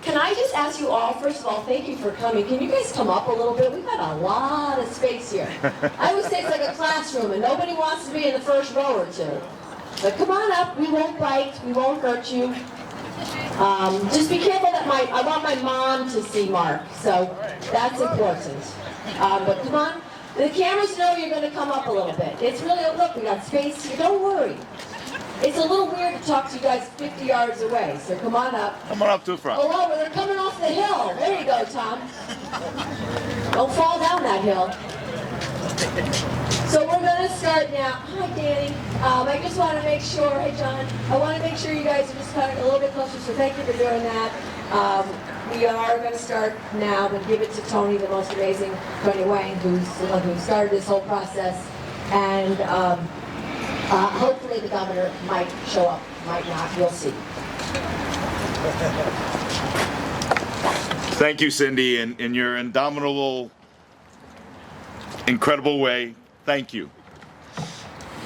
can I just ask you all, first of all, thank you for coming. Can you guys come up a little bit? We've got a lot of space here. I always say it's like a classroom and nobody wants to be in the first row or two. But come on up, we won't bite, we won't hurt you. Just be careful that I want my mom to see Mark, so that's important. But come on, the cameras know you're going to come up a little bit. It's really, look, we got space here, don't worry. It's a little weird to talk to you guys 50 yards away, so come on up. Come on up to the front. Oh, they're coming off the hill. There you go, Tom. Don't fall down that hill. So we're going to start now. Hi, Danny. I just want to make sure, hey, John, I want to make sure you guys are just kind of a little bit closer, so thank you for doing that. We are going to start now and give it to Tony, the most amazing Tony Hwang, who's the one who started this whole process. And hopefully the governor might show up, might not, we'll see. Thank you, Cindy, in your indomitable, incredible way. Thank you.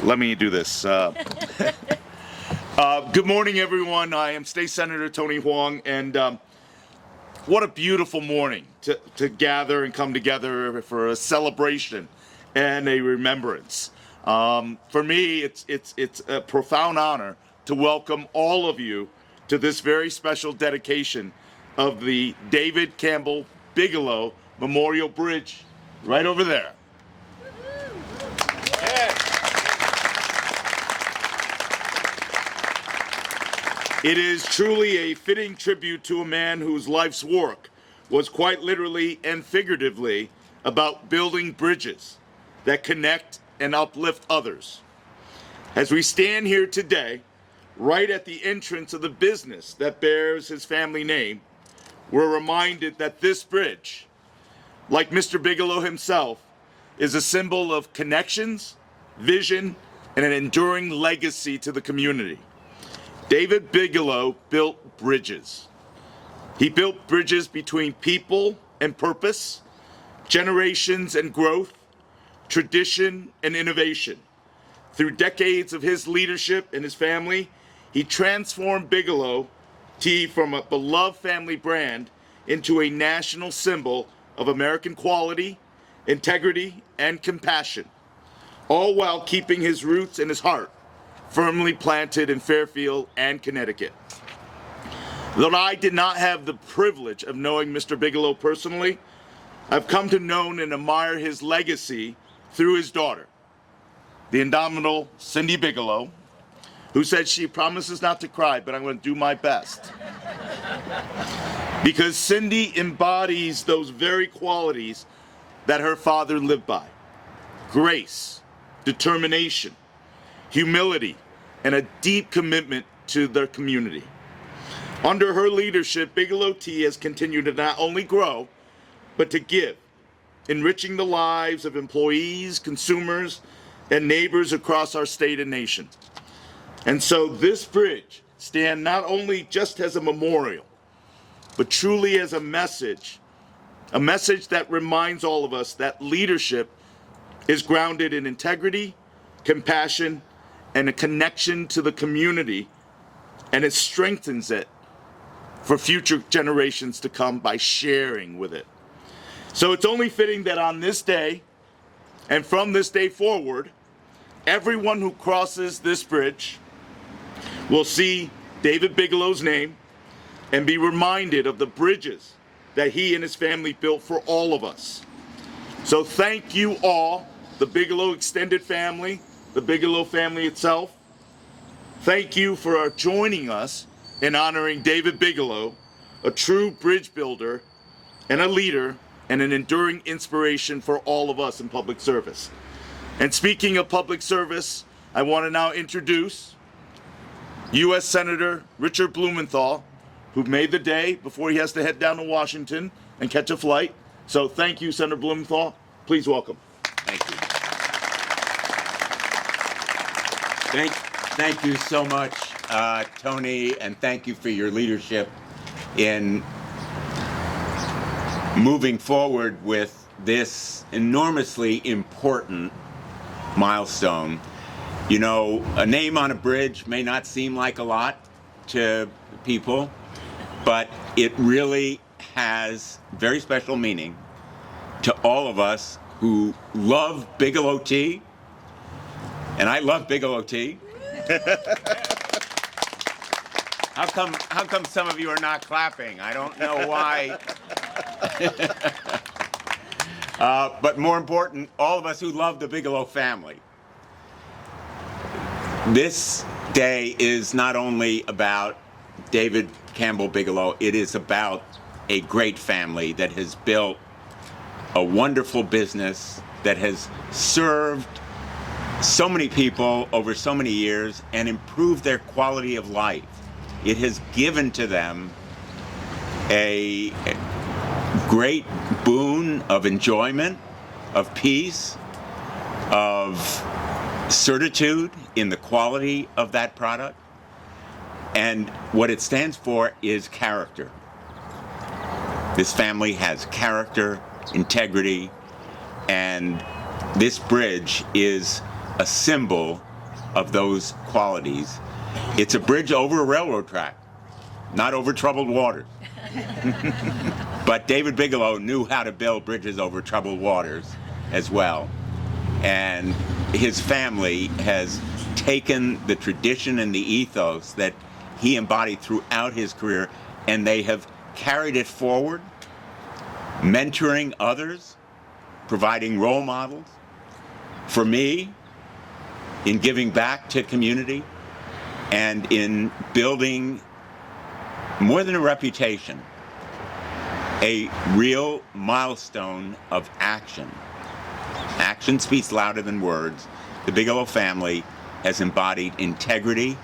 Let me do this. Good morning, everyone. I am State Senator Tony Hwang, and what a beautiful morning to gather and come together for a celebration and a remembrance. For me, it's a profound honor to welcome all of you to this very special dedication of the David Campbell Bigelow Memorial Bridge right over there. It is truly a fitting tribute to a man whose life's work was quite literally and figuratively about building bridges that connect and uplift others. As we stand here today, right at the entrance of the business that bears his family name, we're reminded that this bridge, like Mr. Bigelow himself, is a symbol of connections, vision, and an enduring legacy to the community. David Bigelow built bridges. He built bridges between people and purpose, generations and growth, tradition and innovation. Through decades of his leadership and his family, he transformed Bigelow Tea from a beloved family brand into a national symbol of American quality, integrity, and compassion, all while keeping his roots and his heart firmly planted in Fairfield and Connecticut. Though I did not have the privilege of knowing Mr. Bigelow personally, I've come to know and admire his legacy through his daughter, the indomitable Cindy Bigelow, who said she promises not to cry, but I'm going to do my best. Because Cindy embodies those very qualities that her father lived by: grace, determination, humility, and a deep commitment to their community. Under her leadership, Bigelow Tea has continued to not only grow, but to give, enriching the lives of employees, consumers, and neighbors across our state and nation. And so this bridge stands not only just as a memorial, but truly as a message that reminds all of us that leadership is grounded in integrity, compassion, and a connection to the community, and it strengthens it for future generations to come by sharing with it. So it's only fitting that on this day, and from this day forward, everyone who crosses this bridge will see David Bigelow's name and be reminded of the bridges that he and his family built for all of us. So thank you all, the Bigelow extended family, the Bigelow family itself. Thank you for joining us in honoring David Bigelow, a true bridge builder and a leader and an enduring inspiration for all of us in public service. And speaking of public service, I want to now introduce U.S. Senator Richard Blumenthal, who made the day before he has to head down to Washington and catch a flight. So thank you, Senator Blumenthal. Please welcome. Thank you. Thank you so much, Tony, and thank you for your leadership in moving forward with this enormously important milestone. You know, a name on a bridge may not seem like a lot to people, but it really has very special meaning to all of us who love Bigelow tea, and I love Bigelow tea. How come some of you are not clapping? I don't know why. But more important, all of us who love the Bigelow family. This day is not only about David Campbell Bigelow, it is about a great family that has built a wonderful business that has served so many people over so many years and improved their quality of life. It has given to them a great boon of enjoyment, of peace, of certitude in the quality of that product. And what it stands for is character. This family has character, integrity, and this bridge is a symbol of those qualities. It's a bridge over a railroad track, not over troubled waters. But David Bigelow knew how to build bridges over troubled waters as well. And his family has taken the tradition and the ethos that he embodied throughout his career, and they have carried it forward, mentoring others, providing role models. For me, in giving back to community and in building more than a reputation, a real milestone of action. Action speaks louder than words. The Bigelow family has embodied integrity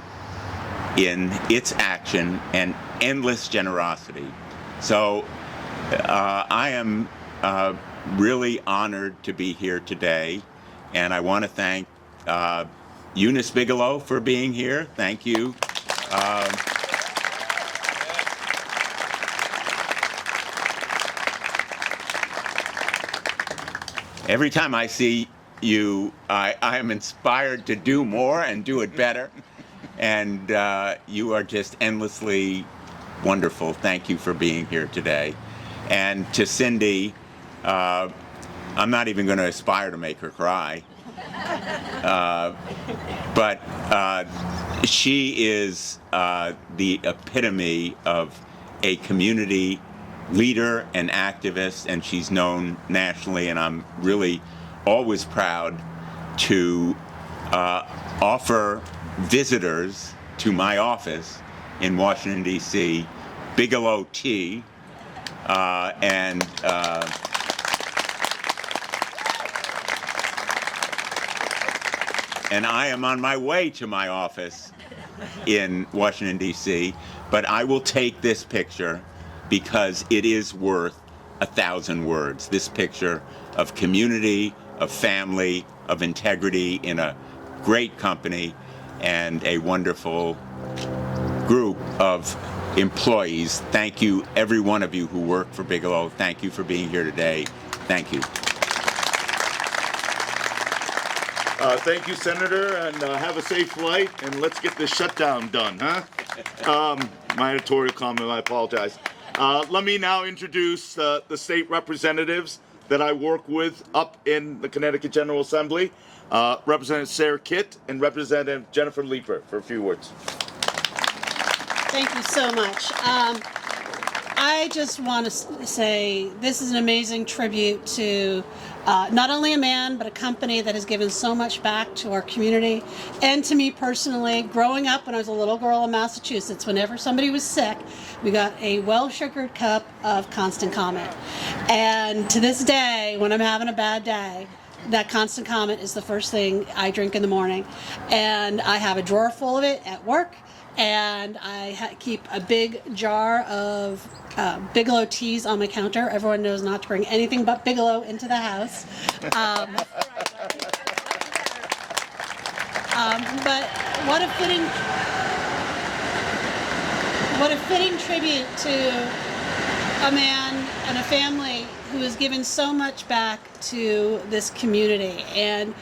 in its action and endless generosity. So I am really honored to be here today, and I want to thank Eunice Bigelow for being here. Thank you. Every time I see you, I am inspired to do more and do it better. And you are just endlessly wonderful. Thank you for being here today. And to Cindy, I'm not even going to aspire to make her cry. But she is the epitome of a community leader and activist, and she's known nationally, and I'm really always proud to offer visitors to my office in Washington, D.C., Bigelow tea, and I am on my way to my office in Washington, D.C., but I will take this picture because it is worth 1,000 words. This picture of community, of family, of integrity in a great company and a wonderful group of employees. Thank you, every one of you who work for Bigelow. Thank you for being here today. Thank you. Thank you, Senator, and have a safe flight, and let's get this shutdown done, huh? My editorial comment, I apologize. Let me now introduce the state representatives that I work with up in the Connecticut General Assembly. Representative Sarah Kitt and Representative Jennifer Leeper for a few words. Thank you so much. I just want to say this is an amazing tribute to not only a man, but a company that has given so much back to our community and to me personally. Growing up when I was a little girl in Massachusetts, whenever somebody was sick, we got a well-sugared cup of Constant Comment. And to this day, when I'm having a bad day, that Constant Comment is the first thing I drink in the morning. And I have a drawer full of it at work, and I keep a big jar of Bigelow teas on my counter. Everyone knows not to bring anything but Bigelow into the house. But what a fitting tribute to a man and a family who has given so much back to this community. And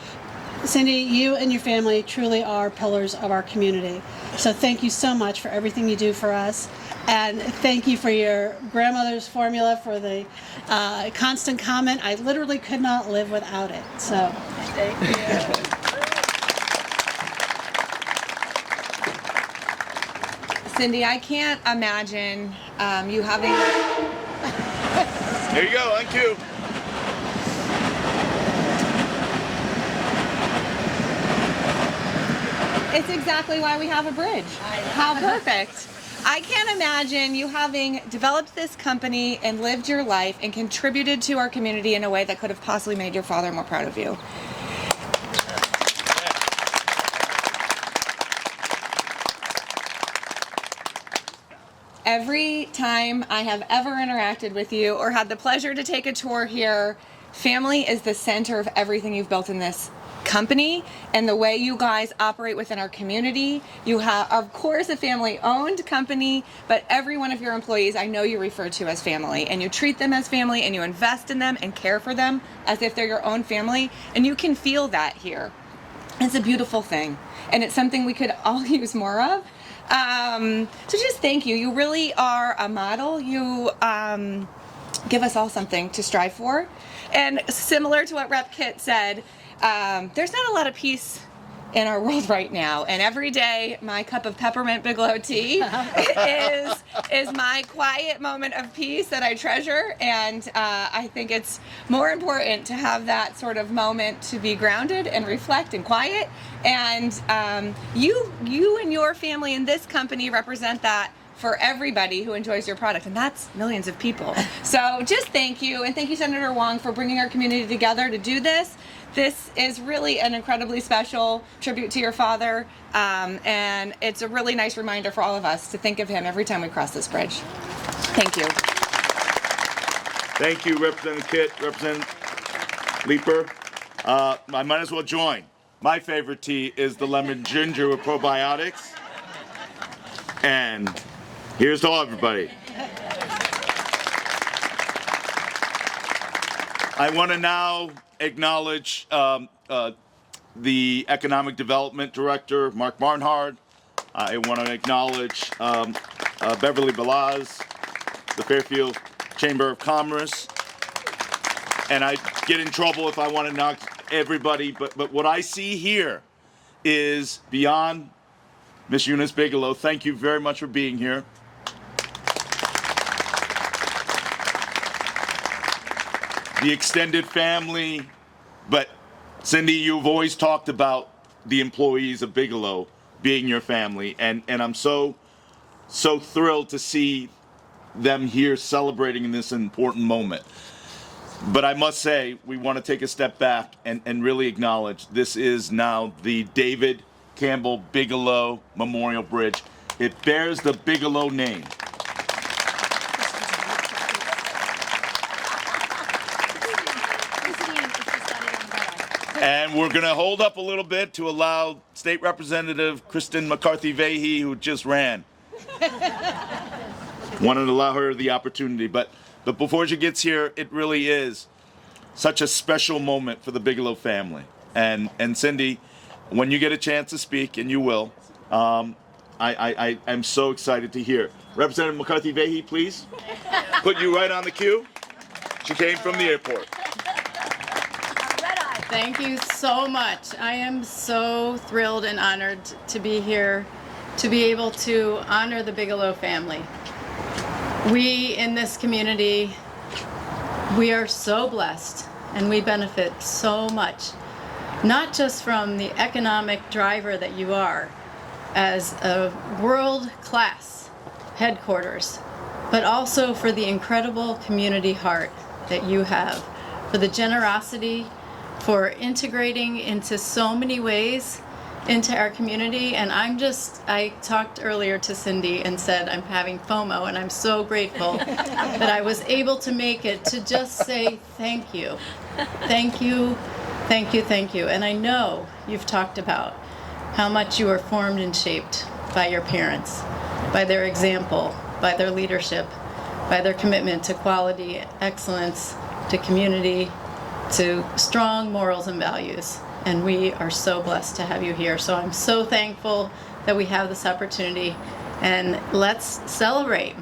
Cindy, you and your family truly are pillars of our community. So thank you so much for everything you do for us. And thank you for your grandmother's formula for the constant comment. I literally could not live without it. So thank you. Cindy, I can't imagine you having... There you go, on cue. It's exactly why we have a bridge. How perfect. I can't imagine you having developed this company and lived your life and contributed to our community in a way that could have possibly made your father more proud of you. Every time I have ever interacted with you or had the pleasure to take a tour here, family is the center of everything you've built in this company and the way you guys operate within our community. You have, of course, a family-owned company, but every one of your employees I know you refer to as family, and you treat them as family, and you invest in them and care for them as if they're your own family, and you can feel that here. It's a beautiful thing, and it's something we could all use more of. So just thank you. You really are a model. You give us all something to strive for. And similar to what Rep Kit said, there's not a lot of peace in our world right now. And every day, my cup of peppermint Bigelow tea is my quiet moment of peace that I treasure. And I think it's more important to have that sort of moment to be grounded and reflect and quiet. And you and your family in this company represent that for everybody who enjoys your product, and that's millions of people. So just thank you, and thank you, Senator Hwang, for bringing our community together to do this. This is really an incredibly special tribute to your father, and it's a really nice reminder for all of us to think of him every time we cross this bridge. Thank you. Thank you, Representative Kit, Representative Leeper. I might as well join. My favorite tea is the lemon ginger with probiotics. And here's to all everybody. I want to now acknowledge the Economic Development Director, Mark Barnhard. I want to acknowledge Beverly Balaz, the Fairfield Chamber of Commerce. And I get in trouble if I want to knock everybody, but what I see here is beyond Miss Eunice Bigelow. Thank you very much for being here. The extended family, but Cindy, you've always talked about the employees of Bigelow being your family, and I'm so thrilled to see them here celebrating in this important moment. But I must say, we want to take a step back and really acknowledge this is now the David Campbell Bigelow Memorial Bridge. It bears the Bigelow name. And we're going to hold up a little bit to allow State Representative Kristen McCarthy-Vahey, who just ran. Wanted to allow her the opportunity. But before she gets here, it really is such a special moment for the Bigelow family. And Cindy, when you get a chance to speak, and you will, I'm so excited to hear. Representative McCarthy-Vahey, please. Put you right on the queue. She came from the airport. Thank you so much. I am so thrilled and honored to be here, to be able to honor the Bigelow family. We in this community, we are so blessed and we benefit so much, not just from the economic driver that you are as a world-class headquarters, but also for the incredible community heart that you have, for the generosity, for integrating into so many ways into our community. And I talked earlier to Cindy and said I'm having FOMO, and I'm so grateful that I was able to make it to just say thank you. Thank you, thank you, thank you. And I know you've talked about how much you were formed and shaped by your parents, by their example, by their leadership, by their commitment to quality, excellence, to community, to strong morals and values. and we are so blessed to have you here. So I'm so thankful that we have this opportunity, and let's celebrate.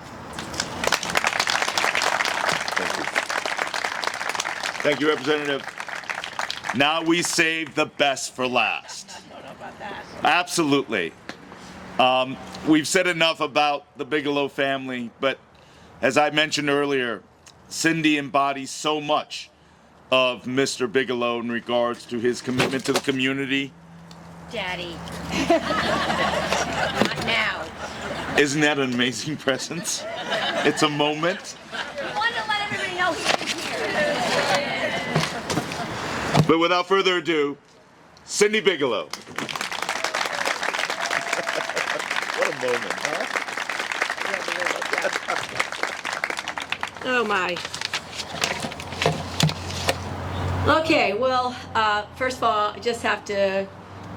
Thank you, Representative. Now we save the best for last. Absolutely. We've said enough about the Bigelow family, but as I mentioned earlier, Cindy embodies so much of Mr. Bigelow in regards to his commitment to the community. Daddy. Not now. Isn't that an amazing presence? It's a moment. I wanted to let everybody know he's here. But without further ado, Cindy Bigelow. What a moment, huh? Oh my. Okay, well, first of all, I just have to,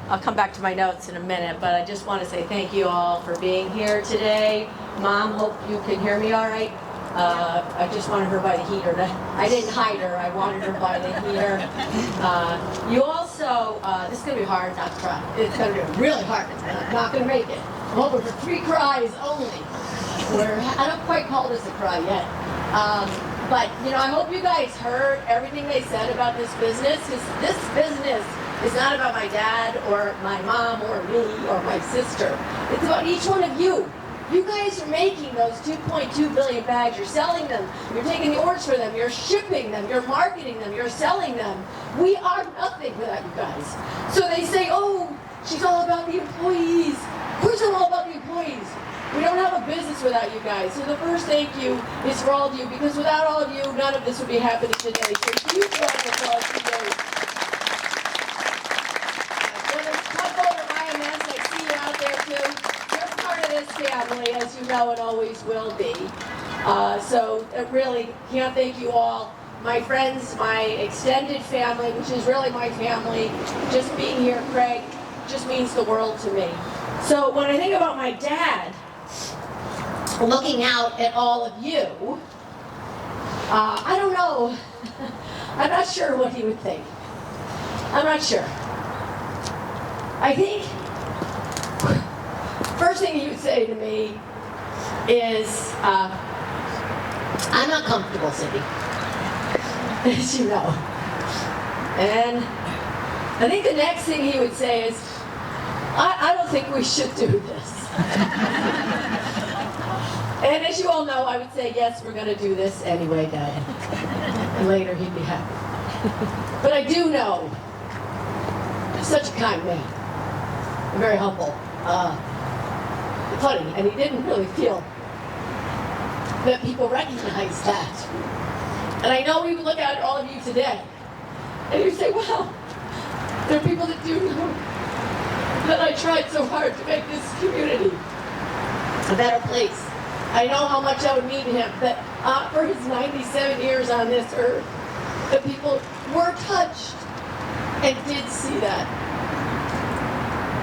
I'll come back to my notes in a minute, but I just want to say thank you all for being here today. Mom, hope you can hear me all right. I just wanted her by the heater. I didn't hide her, I wanted her by the heater. You also, this is going to be hard not to cry. It's going to be really hard. I'm not going to make it. I'm hoping for 3 cries only. I don't quite call this a cry yet. But, you know, I hope you guys heard everything they said about this business, because this business is not about my dad or my mom or me or my sister. It's about each one of you. You guys are making those 2.2 billion bags. You're selling them. You're taking the orders for them. You're shipping them. You're marketing them. You're selling them. We are nothing without you guys. So they say, oh, she's all about the employees. Of course I'm all about the employees. We don't have a business without you guys. So the first thank you is for all of you, because without all of you, none of this would be happening today. So huge round of applause today. Whether it's Campbell or IMS, I see you out there too. You're part of this family, as you know, and always will be. So really, can't thank you all. My friends, my extended family, which is really my family, just being here, Craig, just means the world to me. So when I think about my dad, looking out at all of you, I don't know. I'm not sure what he would think. I'm not sure. I think first thing he would say to me is, I'm not comfortable, Cindy, as you know. And I think the next thing he would say is, I don't think we should do this. And as you all know, I would say, yes, we're going to do this anyway, Dad. And later he'd be happy. But I do know he's such a kind man. And very humble. Funny, and he didn't really feel that people recognized that. And I know we would look at all of you today, and you say, well, there are people that do know that I tried so hard to make this community a better place. I know how much that would mean to him, that for his 97 years on this earth, that people were touched and did see that.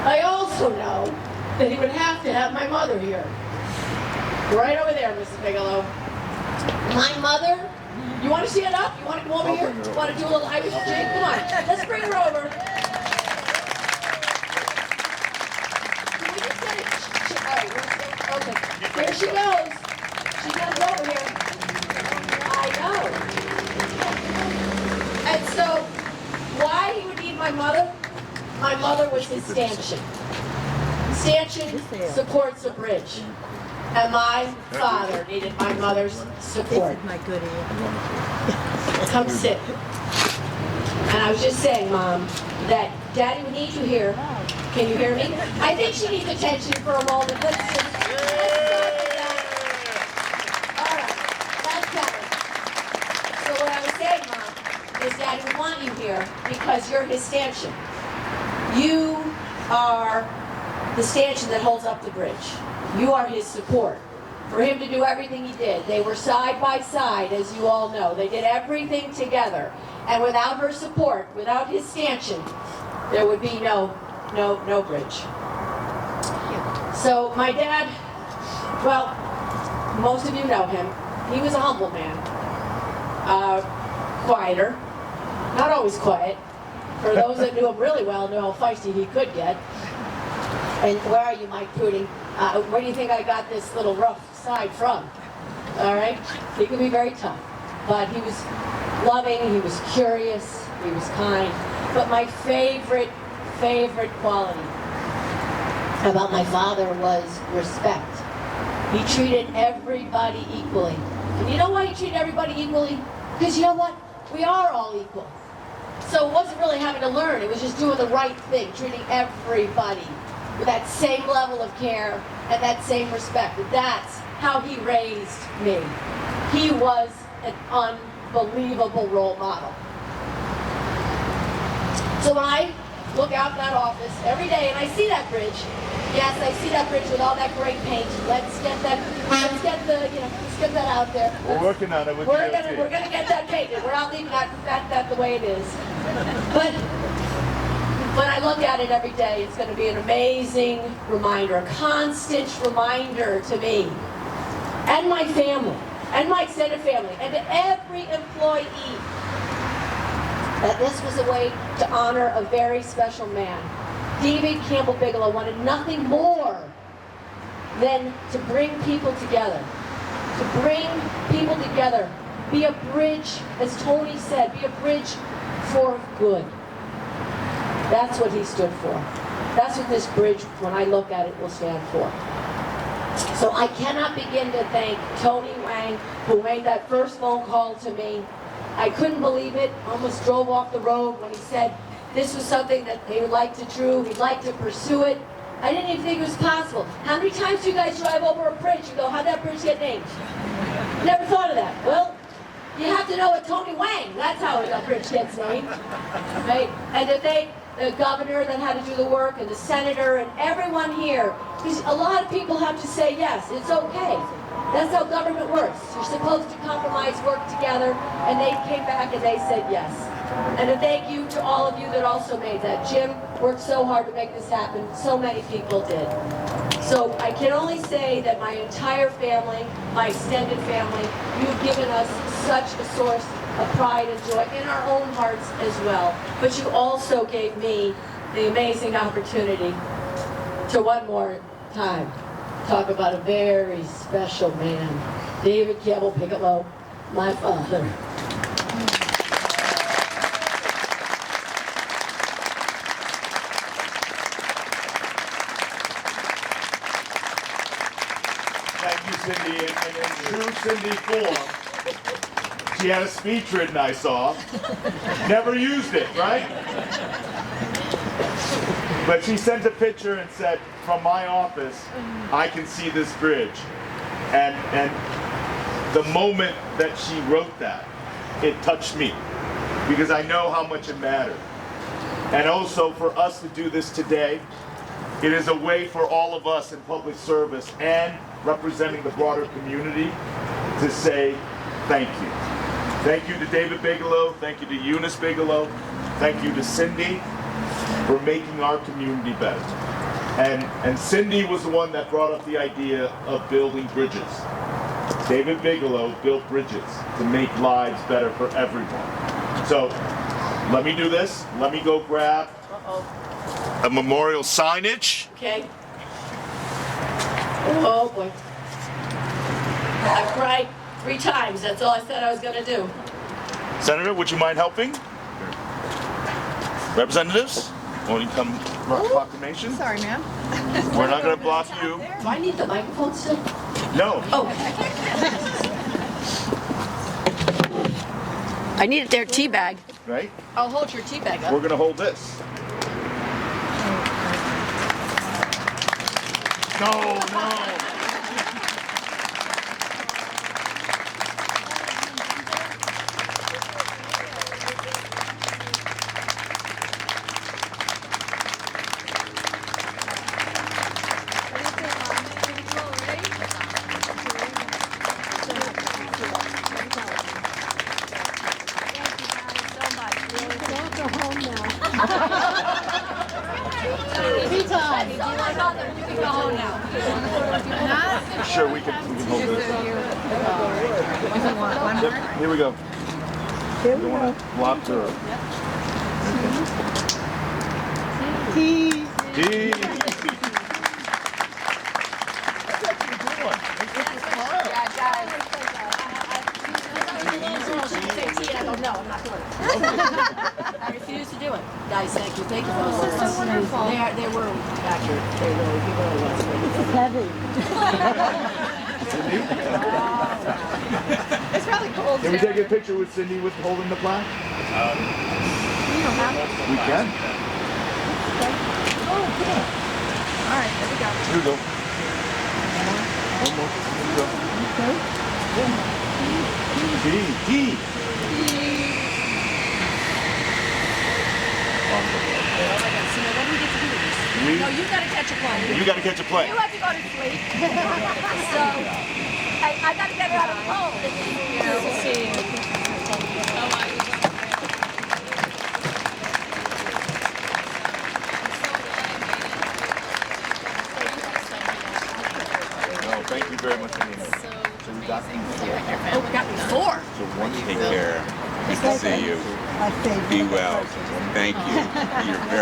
I also know that he would have to have my mother here. Right over there, Mrs. Bigelow. My mother, you want to stand up? You want to come over here? You want to do a little Irish jig? Come on, let's bring her over. Can we just get it? All right, okay. Here she goes. She comes over here. I know. And so, why he would need my mother? My mother was his stanchion. Stanchion supports a bridge. And my father needed my mother's support. My goodie. Come sit. And I was just saying, Mom, that Daddy would need you here. Can you hear me? I think she needs attention for a moment. Let's start with that. All right, that's better. So what I was saying, Mom, is Daddy would want you here because you're his stanchion. You are the stanchion that holds up the bridge. You are his support. For him to do everything he did, they were side by side, as you all know. They did everything together. And without her support, without his stanchion, there would be no bridge. So my dad, well, most of you know him. He was a humble man. Quieter. Not always quiet. For those that knew him really well, knew how feisty he could get. And where are you, Mike Pooty? Where do you think I got this little rough side from? All right? He could be very tough. But he was loving, he was curious, he was kind. But my favorite quality about my father was respect. He treated everybody equally. And you know why he treated everybody equally? Because you know what? We are all equal. So it wasn't really having to learn, it was just doing the right thing, treating everybody with that same level of care and that same respect. And that's how he raised me. He was an unbelievable role model. So when I look out in that office every day and I see that bridge, yes, I see that bridge with all that great paint. Let's get that out there. We're working on it with We're gonna get that painted. We're not leaving that the way it is. But when I look at it every day, it's going to be an amazing reminder, a constant reminder to me and my family and my extended family and to every employee that this was a way to honor a very special man. David Campbell Bigelow wanted nothing more than to bring people together. To bring people together. Be a bridge, as Tony said, be a bridge for good. That's what he stood for. That's what this bridge, when I look at it, will stand for. So I cannot begin to thank Tony Hwang, who made that first phone call to me. I couldn't believe it. Almost drove off the road when he said this was something that he would like to do. He'd like to pursue it. I didn't even think it was possible. How many times do you guys drive over a bridge and go, how'd that bridge get named? Never thought of that. Well, you have to know a Tony Hwang. That's how a bridge gets named. Right? And to thank the governor that had to do the work, and the senator, and everyone here. Because a lot of people have to say yes, it's okay. That's how government works. You're supposed to compromise, work together, and they came back and they said yes. And to thank you to all of you that also made that. Jim worked so hard to make this happen. So many people did. So I can only say that my entire family, my extended family, you've given us such a source of pride and joy in our own hearts as well. But you also gave me the amazing opportunity to one more time talk about a very special man, David Campbell Bigelow, my father. Thank you, Cindy. And in true Cindy form, she had a speech written, I saw. Never used it, right? But she sent a picture and said, from my office, I can see this bridge. And the moment that she wrote that, it touched me. Because I know how much it mattered. And also for us to do this today, it is a way for all of us in public service and representing the broader community to say thank you. Thank you to David Bigelow, thank you to Eunice Bigelow, thank you to Cindy for making our community better. And Cindy was the one that brought up the idea of building bridges. David Bigelow built bridges to make lives better for everyone. So let me do this. Let me go grab a memorial signage. Okay. Oh boy. I cried 3 times. That's all I said I was going to do. Senator, would you mind helping? Representatives, won't you come proclamation? Sorry, ma'am. We're not going to block you. Do I need the microphone still? No. Oh. I need it there, tea bag. Right? I'll hold your tea bag up. We're going to hold this. No. Sure, we can hold this. Yep, here we go. Here we go. Block her. Tea. I go, no, I'm not doing it. I refuse to do it. Guys, thank you. Thank you for those words. so wonderful. They were accurate. They really was. It's probably cold. Can we take a picture with Cindy with holding the plaque? We can. Oh, cool. All right, there we go. Here we go. One more. Here we go. Tea. Oh my God, so now what do we get to do with this? We- No, you gotta catch a plane. You gotta catch a plane. You have to go to sleep. So, I got to get her out of the hole. Good to see you. No, thank you very much, Anina. So we got Oh, we got before. so one Take care. Good to see you. Be well. Thank you. You're very